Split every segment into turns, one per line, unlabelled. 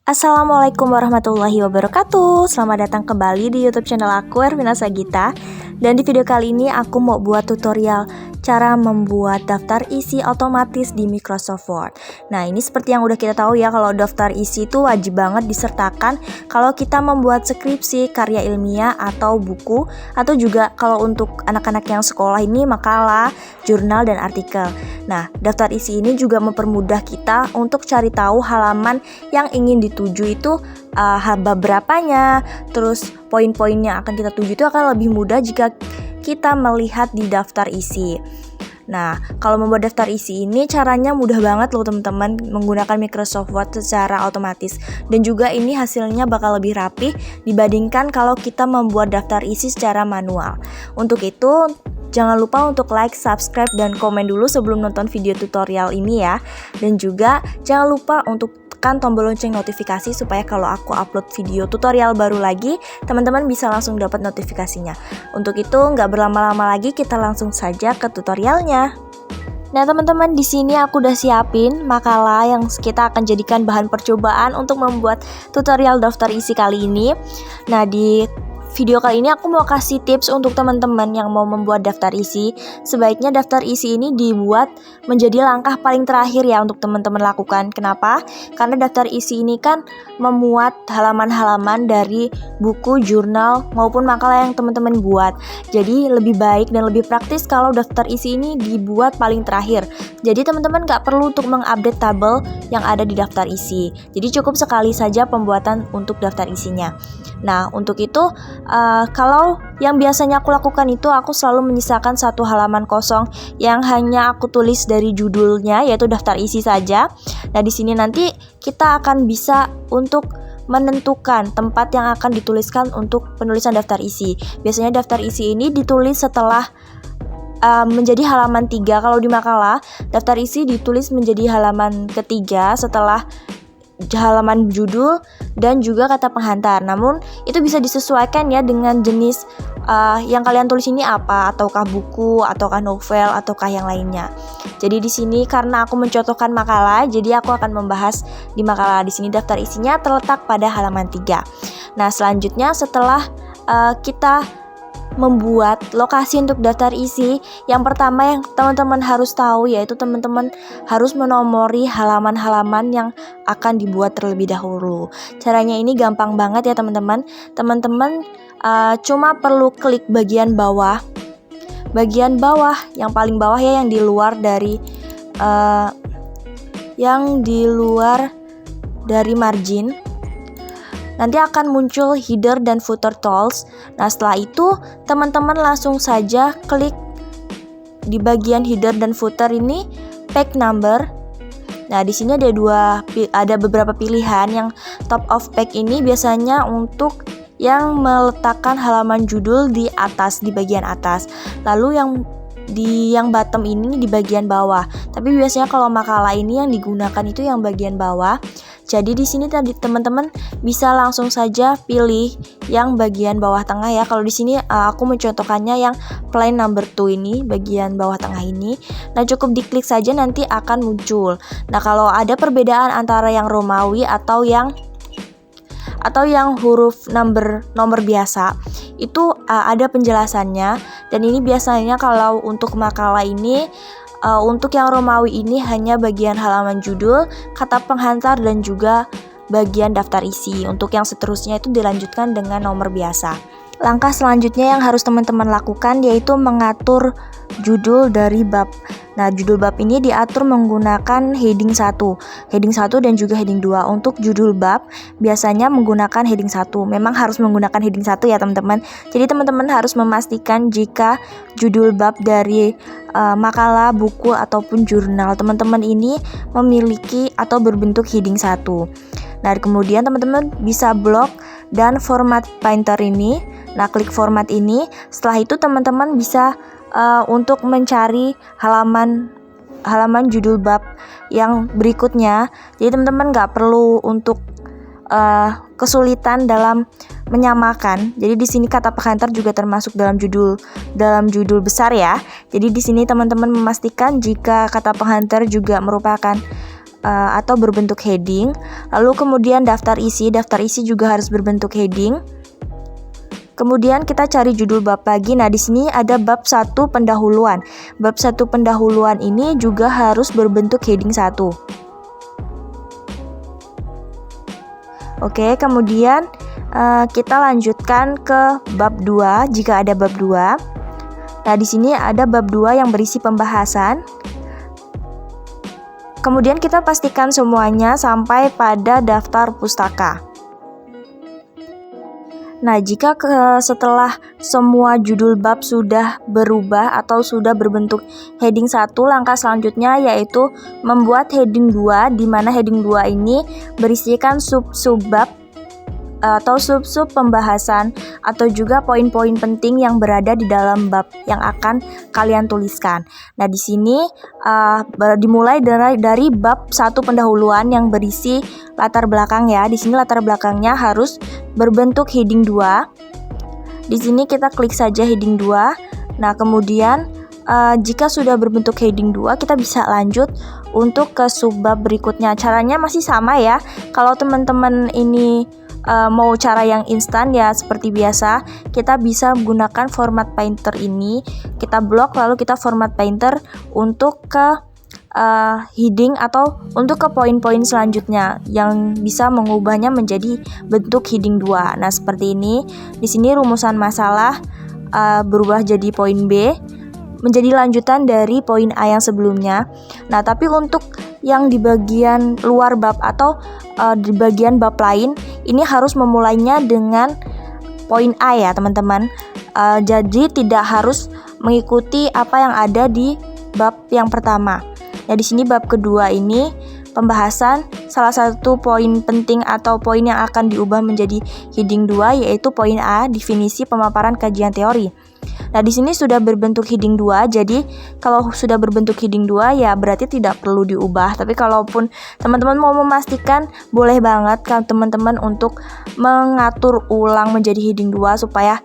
Assalamualaikum warahmatullahi wabarakatuh. Selamat datang kembali di YouTube channel aku, Ervina Sagita. Dan di video kali ini aku mau buat tutorial cara membuat daftar isi otomatis di Microsoft Word. Nah, ini seperti yang udah kita tahu ya, kalau daftar isi itu wajib banget disertakan kalau kita membuat skripsi, karya ilmiah, atau buku, atau juga kalau untuk anak-anak yang sekolah ini makalah, jurnal, dan artikel. Nah, daftar isi ini juga mempermudah kita untuk cari tahu halaman yang ingin dituju itu bab berapanya, terus poin-poin yang akan kita tuju itu akan lebih mudah jika kita melihat di daftar isi. Nah, kalau membuat daftar isi ini caranya mudah banget loh teman-teman, menggunakan Microsoft Word secara otomatis. Dan juga ini hasilnya bakal lebih rapih dibandingkan kalau kita membuat daftar isi secara manual. Untuk itu, jangan lupa untuk like, subscribe, dan komen dulu sebelum nonton video tutorial ini ya. Dan juga jangan lupa untuk tekan tombol lonceng notifikasi supaya kalau aku upload video tutorial baru lagi, teman-teman bisa langsung dapat notifikasinya. Untuk itu, nggak berlama-lama lagi, kita langsung saja ke tutorialnya. Nah teman-teman, di sini aku udah siapin makalah yang kita akan jadikan bahan percobaan untuk membuat tutorial daftar isi kali ini. Nah, di video kali ini aku mau kasih tips untuk teman-teman yang mau membuat daftar isi. Sebaiknya daftar isi ini dibuat menjadi langkah paling terakhir ya untuk teman-teman lakukan. Kenapa? Karena daftar isi ini kan memuat halaman-halaman dari buku, jurnal, maupun makalah yang teman-teman buat. Jadi lebih baik dan lebih praktis kalau daftar isi ini dibuat paling terakhir. Jadi teman-teman gak perlu untuk mengupdate tabel yang ada di daftar isi. Jadi cukup sekali saja pembuatan untuk daftar isinya. Nah, untuk itu kalau yang biasanya aku lakukan itu aku selalu menyisakan satu halaman kosong yang hanya aku tulis dari judulnya, yaitu daftar isi saja. Nah, di sini nanti kita akan bisa untuk menentukan tempat yang akan dituliskan untuk penulisan daftar isi. Biasanya daftar isi ini ditulis setelah menjadi halaman 3. Kalau di makalah, daftar isi ditulis menjadi halaman ketiga setelah halaman judul dan juga kata penghantar. Namun itu bisa disesuaikan ya dengan jenis yang kalian tulis ini apa, ataukah buku, ataukah novel, ataukah yang lainnya. Jadi di sini karena aku mencontohkan makalah, jadi aku akan membahas di makalah. Di sini daftar isinya terletak pada halaman 3. Nah, selanjutnya setelah kita membuat lokasi untuk daftar isi, yang pertama yang teman-teman harus tahu yaitu teman-teman harus menomori halaman-halaman yang akan dibuat terlebih dahulu. Caranya ini gampang banget ya teman-teman. Teman-teman cuma perlu klik bagian bawah yang paling bawah ya, yang di luar dari margin. Nanti akan muncul header dan footer tools. Nah, setelah itu teman-teman langsung saja klik di bagian header dan footer ini page number. Nah, di sini ada beberapa pilihan. Yang top of page ini biasanya untuk yang meletakkan halaman judul di atas, di bagian atas. Lalu yang bottom ini di bagian bawah. Tapi biasanya kalau makalah ini yang digunakan itu yang bagian bawah. Jadi di sini tadi teman-teman bisa langsung saja pilih yang bagian bawah tengah ya. Kalau di sini aku mencontohkannya yang plain number 2 ini, bagian bawah tengah ini. Nah, cukup diklik saja nanti akan muncul. Nah, kalau ada perbedaan antara yang Romawi atau yang huruf nomor biasa, itu ada penjelasannya. Dan ini biasanya kalau untuk makalah ini, untuk yang Romawi ini hanya bagian halaman judul, kata penghantar, dan juga bagian daftar isi. Untuk yang seterusnya itu dilanjutkan dengan nomor biasa. Langkah selanjutnya yang harus teman-teman lakukan yaitu mengatur judul dari bab. Nah, judul bab ini diatur menggunakan heading 1 dan juga heading 2. Untuk judul bab biasanya menggunakan heading 1. Memang harus menggunakan heading 1 ya teman-teman. Jadi teman-teman harus memastikan jika judul bab dari makalah, buku, ataupun jurnal teman-teman ini memiliki atau berbentuk heading 1. Nah, kemudian teman-teman bisa blok dan format painter ini. Nah, klik format ini. Setelah itu teman-teman bisa untuk mencari halaman judul bab yang berikutnya. Jadi teman-teman nggak perlu untuk kesulitan dalam menyamakan. Jadi di sini kata penghantar juga termasuk dalam judul besar ya. Jadi di sini teman-teman memastikan jika kata penghantar juga merupakan atau berbentuk heading. Lalu kemudian daftar isi juga harus berbentuk heading. Kemudian kita cari judul bab lagi. Nah, di sini ada bab 1 pendahuluan. Bab 1 pendahuluan ini juga harus berbentuk heading 1. Oke, kemudian kita lanjutkan ke bab 2 jika ada bab 2. Nah, di sini ada bab 2 yang berisi pembahasan. Kemudian kita pastikan semuanya sampai pada daftar pustaka. Nah, jika setelah semua judul bab sudah berubah atau sudah berbentuk heading 1, langkah selanjutnya yaitu membuat heading 2, di mana heading 2 ini berisikan sub-sub bab atau sub-sub pembahasan atau juga poin-poin penting yang berada di dalam bab yang akan kalian tuliskan. Nah, di sini dimulai dari bab 1 pendahuluan yang berisi latar belakang ya. Di sini latar belakangnya harus berbentuk heading 2. Di sini kita klik saja heading 2. Nah, kemudian jika sudah berbentuk heading 2, kita bisa lanjut untuk ke subbab berikutnya. Caranya masih sama ya. Kalau teman-teman ini mau cara yang instan ya seperti biasa, kita bisa menggunakan format painter ini. Kita blok lalu kita format painter untuk ke heading atau untuk ke poin-poin selanjutnya yang bisa mengubahnya menjadi bentuk heading 2. Nah, seperti ini. Di sini rumusan masalah berubah jadi poin B menjadi lanjutan dari poin A yang sebelumnya. Nah, tapi untuk yang di bagian luar bab atau di bagian bab lain, ini harus memulainya dengan poin A ya teman-teman. Jadi tidak harus mengikuti apa yang ada di bab yang pertama. Nah, di sini bab kedua ini pembahasan salah satu poin penting atau poin yang akan diubah menjadi heading 2 yaitu poin A, definisi pemaparan kajian teori. Nah, di sini sudah berbentuk heading 2, jadi kalau sudah berbentuk heading 2 ya berarti tidak perlu diubah. Tapi kalaupun teman-teman mau memastikan, boleh banget kan teman-teman untuk mengatur ulang menjadi heading 2 supaya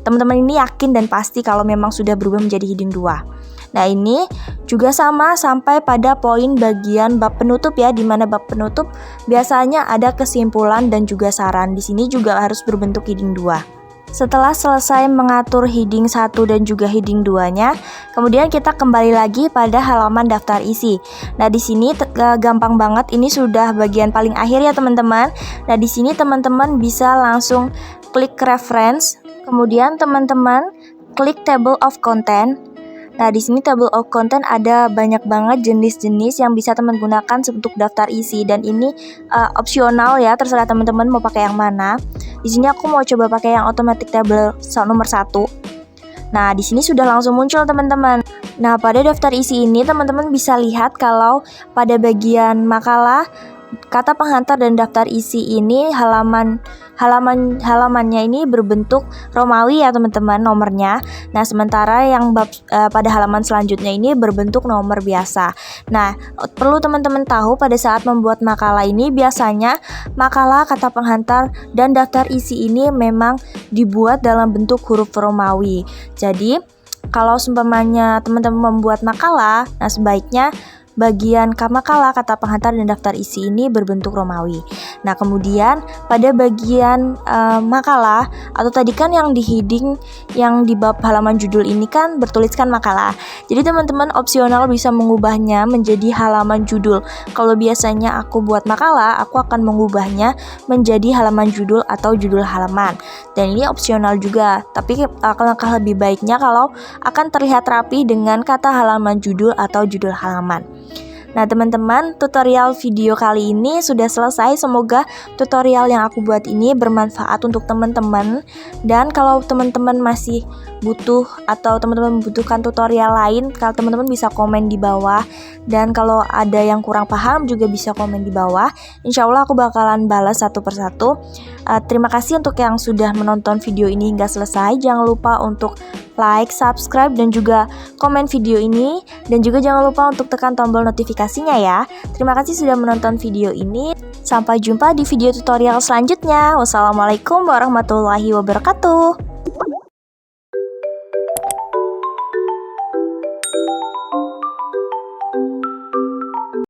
teman-teman ini yakin dan pasti kalau memang sudah berubah menjadi heading 2. Nah, ini juga sama sampai pada poin bagian bab penutup ya, di mana bab penutup biasanya ada kesimpulan dan juga saran. Di sini juga harus berbentuk heading 2. Setelah selesai mengatur heading 1 dan juga heading 2-nya, kemudian kita kembali lagi pada halaman daftar isi. Nah, di sini gampang banget, ini sudah bagian paling akhir ya teman-teman. Nah, di sini teman-teman bisa langsung klik reference, kemudian teman-teman klik table of content. Nah, di sini table of content ada banyak banget jenis-jenis yang bisa teman gunakan untuk daftar isi, dan ini opsional ya, terserah teman-teman mau pakai yang mana. Di sini aku mau coba pakai yang automatic table nomor 1. Nah, di sini sudah langsung muncul teman-teman. Nah, pada daftar isi ini teman-teman bisa lihat kalau pada bagian makalah, kata penghantar dan daftar isi ini halamannya ini berbentuk Romawi ya teman-teman nomornya. Nah, sementara yang pada halaman selanjutnya ini berbentuk nomor biasa. Nah, perlu teman-teman tahu pada saat membuat makalah ini biasanya makalah, kata penghantar dan daftar isi ini memang dibuat dalam bentuk huruf Romawi. Jadi kalau seumpamanya teman-teman membuat makalah, nah sebaiknya bagian makalah, kata penghantar dan daftar isi ini berbentuk Romawi. Nah, kemudian pada bagian makalah atau tadi kan yang di heading yang di bab halaman judul ini kan bertuliskan makalah. Jadi teman-teman opsional bisa mengubahnya menjadi halaman judul. Kalau biasanya aku buat makalah, aku akan mengubahnya menjadi halaman judul atau judul halaman. Dan ini opsional juga, tapi langkah lebih baiknya kalau akan terlihat rapi dengan kata halaman judul atau judul halaman. Nah, teman-teman, tutorial video kali ini sudah selesai. Semoga tutorial yang aku buat ini bermanfaat untuk teman-teman. Dan kalau teman-teman masih butuh atau teman-teman membutuhkan tutorial lain, kalau teman-teman bisa komen di bawah. Dan kalau ada yang kurang paham juga bisa komen di bawah. Insya Allah aku bakalan balas satu persatu. Terima kasih untuk yang sudah menonton video ini hingga selesai. Jangan lupa untuk like, subscribe, dan juga komen video ini. Dan juga jangan lupa untuk tekan tombol notifikasinya ya. Terima kasih sudah menonton video ini. Sampai jumpa di video tutorial selanjutnya. Wassalamualaikum warahmatullahi wabarakatuh.